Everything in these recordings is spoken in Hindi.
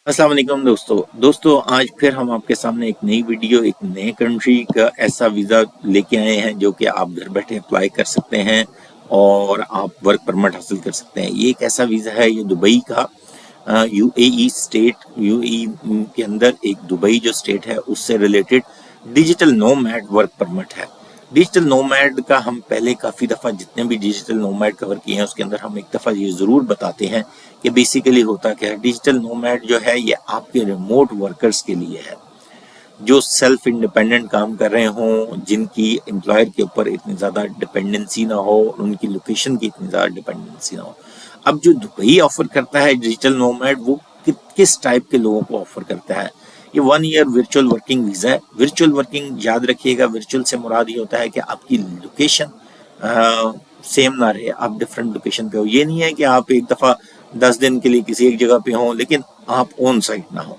अस्सलाम वालेकुम दोस्तों आज फिर हम आपके सामने एक नई वीडियो एक नए कंट्री का ऐसा वीज़ा लेके आए हैं जो कि आप घर बैठे अप्लाई कर सकते हैं और आप वर्क परमिट हासिल कर सकते हैं। ये एक ऐसा वीज़ा है, ये दुबई का यूएई स्टेट यूएई के अंदर एक दुबई जो स्टेट है उससे related digital nomad work permit है। डिजिटल नोमैड का हम पहले काफ़ी दफ़ा जितने भी डिजिटल नोमैड कवर किए हैं उसके अंदर हम एक दफ़ा ये ज़रूर बताते हैं कि बेसिकली होता क्या है। डिजिटल नोमैड जो है ये आपके रिमोट वर्कर्स के लिए है जो सेल्फ इंडिपेंडेंट काम कर रहे हों, जिनकी एम्प्लॉयर के ऊपर इतनी ज़्यादा डिपेंडेंसी ना हो, उनकी लोकेशन की इतनी ज़्यादा डिपेंडेंसी ना हो। अब जो दुबई ऑफर करता है डिजिटल नोमैड वो किस टाइप के लोगों को ऑफर करता है। ये 1 ईयर वर्चुअल वर्किंग वीज़ा है। वर्चुअल वर्किंग याद रखिएगा, वर्चुअल से मुराद ये होता है कि आपकी लोकेशन सेम ना रहे, आप डिफरेंट लोकेशन पे हो। ये नहीं है कि आप एक दफ़ा 10 दिन के लिए किसी एक जगह पे हों लेकिन आप ऑन साइट ना हो,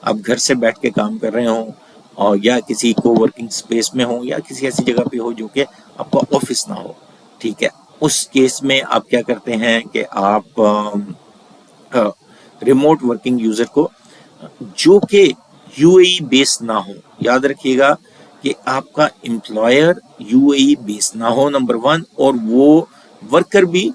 आप घर से बैठ के काम कर रहे हो और या किसी को वर्किंग स्पेस में हो या किसी ऐसी जगह पे हो जो कि आपका ऑफिस ना हो। ठीक है, उस केस में आप क्या करते हैं कि आप रिमोट वर्किंग यूजर को जो कि यूएई बेस ना हो, याद रखिएगा कि आपका एम्प्लॉयर यूएई बेस ना हो नंबर वन, और वो वर्कर भी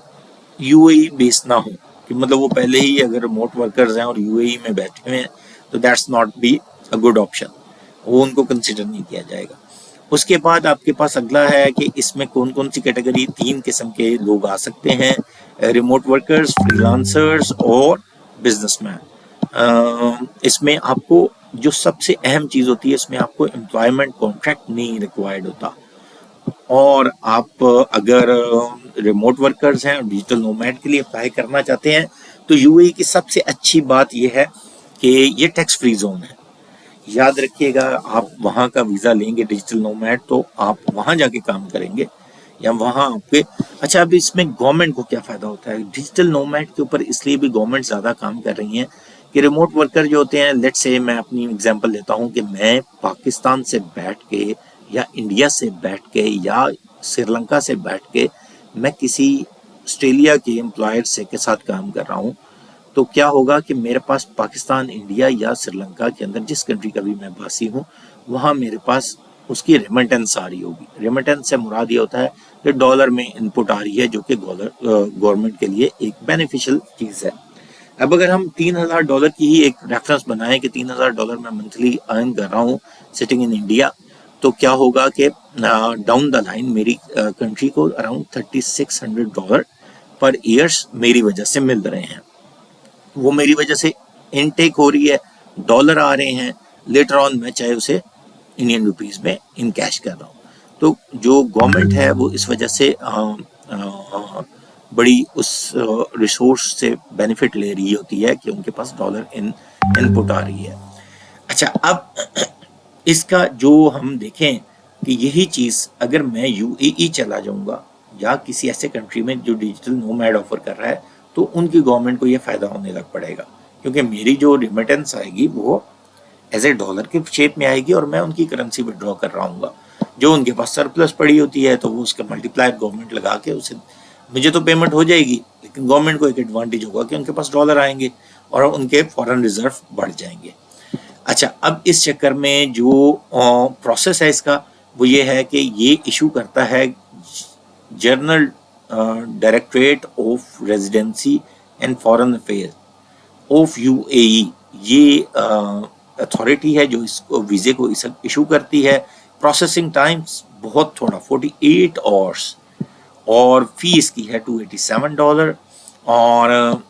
यूएई बेस ना हो कि मतलब वो पहले ही अगर रिमोट वर्कर्स हैं और यूएई में बैठे हुए हैं तो that's not be a good option, वो उनको कंसिडर नहीं किया जाएगा। उसके बाद आपके पास अगला है कि इसमें कौन कौन सी कैटेगरी, 3 किस्म के लोग आ सकते हैं, रिमोट वर्कर्स, फ्रीलांसर्स और बिजनेसमैन। इसमें आपको जो सबसे अहम चीज़ होती है, इसमें आपको एम्प्लॉयमेंट कॉन्ट्रैक्ट नहीं रिक्वायर्ड होता। और आप अगर रिमोट वर्कर्स हैं और डिजिटल नोमैड के लिए अप्लाई करना चाहते हैं तो यूएई की सबसे अच्छी बात यह है कि ये टैक्स फ्री जोन है। याद रखिएगा, आप वहाँ का वीज़ा लेंगे डिजिटल नोमैड तो आप वहाँ जाके काम करेंगे या वहाँ आपके। अच्छा, अब इसमें गवर्नमेंट को क्या फ़ायदा होता है डिजिटल नोमैड के ऊपर, इसलिए भी गवर्नमेंट ज़्यादा काम कर रही है कि रिमोट वर्कर जो होते हैं, लेट्स से मैं अपनी एग्जांपल लेता हूँ कि मैं पाकिस्तान से बैठ के या इंडिया से बैठ के या श्रीलंका से बैठ के मैं किसी ऑस्ट्रेलिया के एम्प्लॉयर से के साथ काम कर रहा हूँ, तो क्या होगा कि मेरे पास पाकिस्तान, इंडिया या श्रीलंका के अंदर जिस कंट्री का भी मैं वासी हूँ वहाँ मेरे पास उसकी रेमिटेंस आ रही होगी। रेमिटेंस से मुराद ये होता है कि डॉलर में इनपुट आ रही है जो कि गवर्नमेंट के लिए एक बेनिफिशियल चीज़ है। अब अगर हम $3000 की ही एक रेफरेंस बनाएं कि $3000 मैं मंथली अर्न कर रहा हूँ सिटिंग इन इंडिया, तो क्या होगा कि डाउन द लाइन मेरी कंट्री को अराउंड $3600 पर ईयर्स मेरी वजह से मिल रहे हैं। वो मेरी वजह से इनटेक हो रही है, डॉलर आ रहे हैं, लेटर ऑन मैं चाहे उसे इंडियन रुपीस में इन कैश कर रहा हूँ। तो जो गवर्नमेंट है वो इस वजह से बड़ी उस रिसोर्स से बेनिफिट ले रही होती है कि उनके पास डॉलर इनपुट आ रही है। अच्छा, अब इसका जो हम देखें कि यही चीज़ अगर मैं यूएई चला जाऊंगा या किसी ऐसे कंट्री में जो डिजिटल नोमैड ऑफर कर रहा है तो उनकी गवर्नमेंट को ये फ़ायदा होने लग पड़ेगा, क्योंकि मेरी जो रिमिटेंस आएगी वो एज ए डॉलर के शेप में आएगी और मैं उनकी करेंसी विड्रॉ कर रहा हूँ। जो उनके पास सरप्लस पड़ी होती है तो वो उसका मल्टीप्लायर गवर्नमेंट लगा के उसे, मुझे तो पेमेंट हो जाएगी लेकिन गवर्नमेंट को एक एडवांटेज होगा कि उनके पास डॉलर आएंगे और उनके फॉरेन रिजर्व बढ़ जाएंगे। अच्छा, अब इस चक्कर में जो प्रोसेस है इसका वो ये है कि ये इशू करता है journal directorate of residency and foreign affair of UAE. ये अथॉरिटी है जो इसको वीज़े को इशू करती है। प्रोसेसिंग टाइम्स बहुत थोड़ा 48 आवर्स, और फी इसकी है $287। और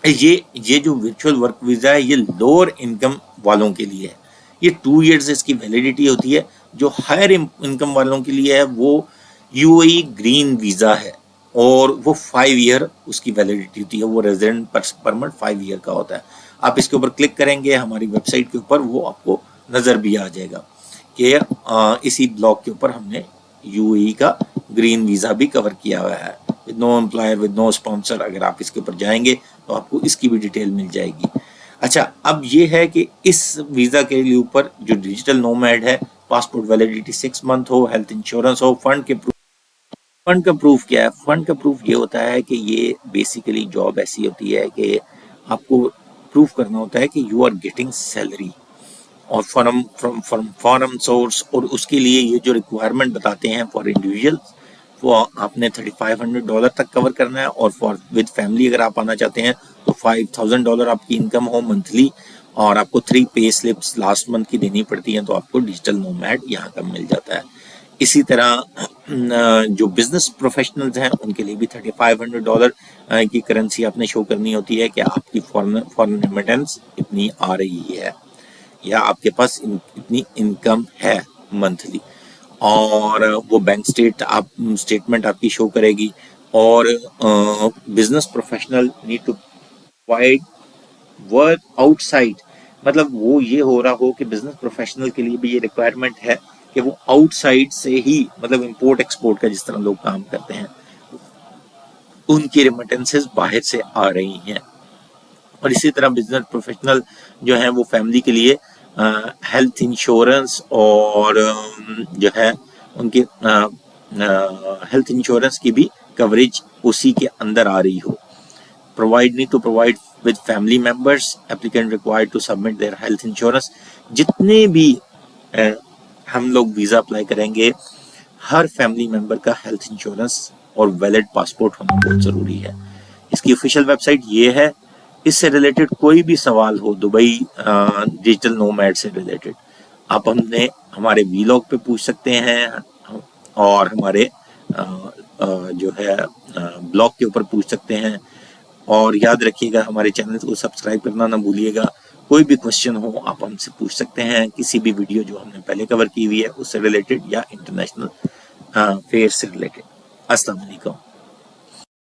ये जो वर्चुअल वर्क वीज़ा है ये लोअर इनकम वालों के लिए है। ये 2 ईयर्स इसकी वैलिडिटी होती है। जो हायर इनकम वालों के लिए है वो यूएई ग्रीन वीज़ा है और वो 5 ईयर उसकी वैलिडिटी होती है। वो रेजिडेंट परमिट 5 ईयर का होता है। आप इसके ऊपर क्लिक करेंगे हमारी वेबसाइट के ऊपर, वो आपको नज़र भी आ जाएगा कि इसी ब्लॉग के ऊपर हमने यूएई का ग्रीन वीज़ा भी कवर किया हुआ है with no employer with no sponsor. अगर आप इसके ऊपर जाएंगे तो आपको इसकी भी डिटेल मिल जाएगी। अच्छा, अब ये है कि इस वीज़ा के लिए ऊपर जो डिजिटल नोमैड है, पासपोर्ट वैलिडिटी 6 मंथ हो, हेल्थ इंश्योरेंस हो, फंड का प्रूफ क्या है? फंड का प्रूफ ये होता है कि ये बेसिकली जॉब ऐसी होती है कि आपको प्रूव करना होता है कि यू आर गेटिंग सैलरी और फ्रॉम फॉरेन सोर्स, और उसके लिए ये जो रिक्वायरमेंट बताते हैं फॉर इंडिविजुअल, वो आपने $3500 तक कवर करना है, और फॉर विद फैमिली अगर आप आना चाहते हैं तो $5000 आपकी इनकम हो मंथली, और आपको 3 पे स्लिप्स लास्ट मंथ की देनी पड़ती हैं, तो आपको डिजिटल नोमैड यहाँ का मिल जाता है। इसी तरह जो बिजनेस प्रोफेशनल्स हैं उनके लिए भी $3500 की करेंसी आपने शो करनी होती है कि आपकी फॉरेन रेमिटेंस इतनी आ रही है या आपके पास इतनी इनकम है मंथली, और वो बैंक स्टेटमेंट आपकी शो करेगी। और business professional need to provide work outside, मतलब वो ये हो रहा हो कि बिजनेस प्रोफेशनल के लिए भी ये रिक्वायरमेंट है कि वो आउटसाइड से ही, मतलब इंपोर्ट एक्सपोर्ट का जिस तरह लोग काम करते हैं, उनकी रेमिटेंसेस बाहर से आ रही हैं। और इसी तरह बिजनेस प्रोफेशनल जो है वो फैमिली के लिए हेल्थ इंश्योरेंस और जो है उनके हेल्थ इंश्योरेंस की भी कवरेज उसी के अंदर आ रही हो। Need to provide with family members, applicant required to submit their health insurance. जितने भी हम लोग वीज़ा अप्लाई करेंगे, हर फैमिली मेंबर का हेल्थ इंश्योरेंस और वैलिड पासपोर्ट होना बहुत ज़रूरी है। इसकी ऑफिशियल वेबसाइट ये है। इससे रिलेटेड कोई भी सवाल हो दुबई डिजिटल नोमैड से रिलेटेड, आप हमारे वीलॉग पे पूछ सकते हैं, और हमारे जो है ब्लॉग के ऊपर पूछ सकते हैं। और याद रखिएगा हमारे चैनल को सब्सक्राइब करना ना भूलिएगा। कोई भी क्वेश्चन हो आप हमसे पूछ सकते हैं, किसी भी वीडियो जो हमने पहले कवर की हुई है उससे रिलेटेड या इंटरनेशनल फेयर से रिलेटेड। अस्सलाम वालेकुम।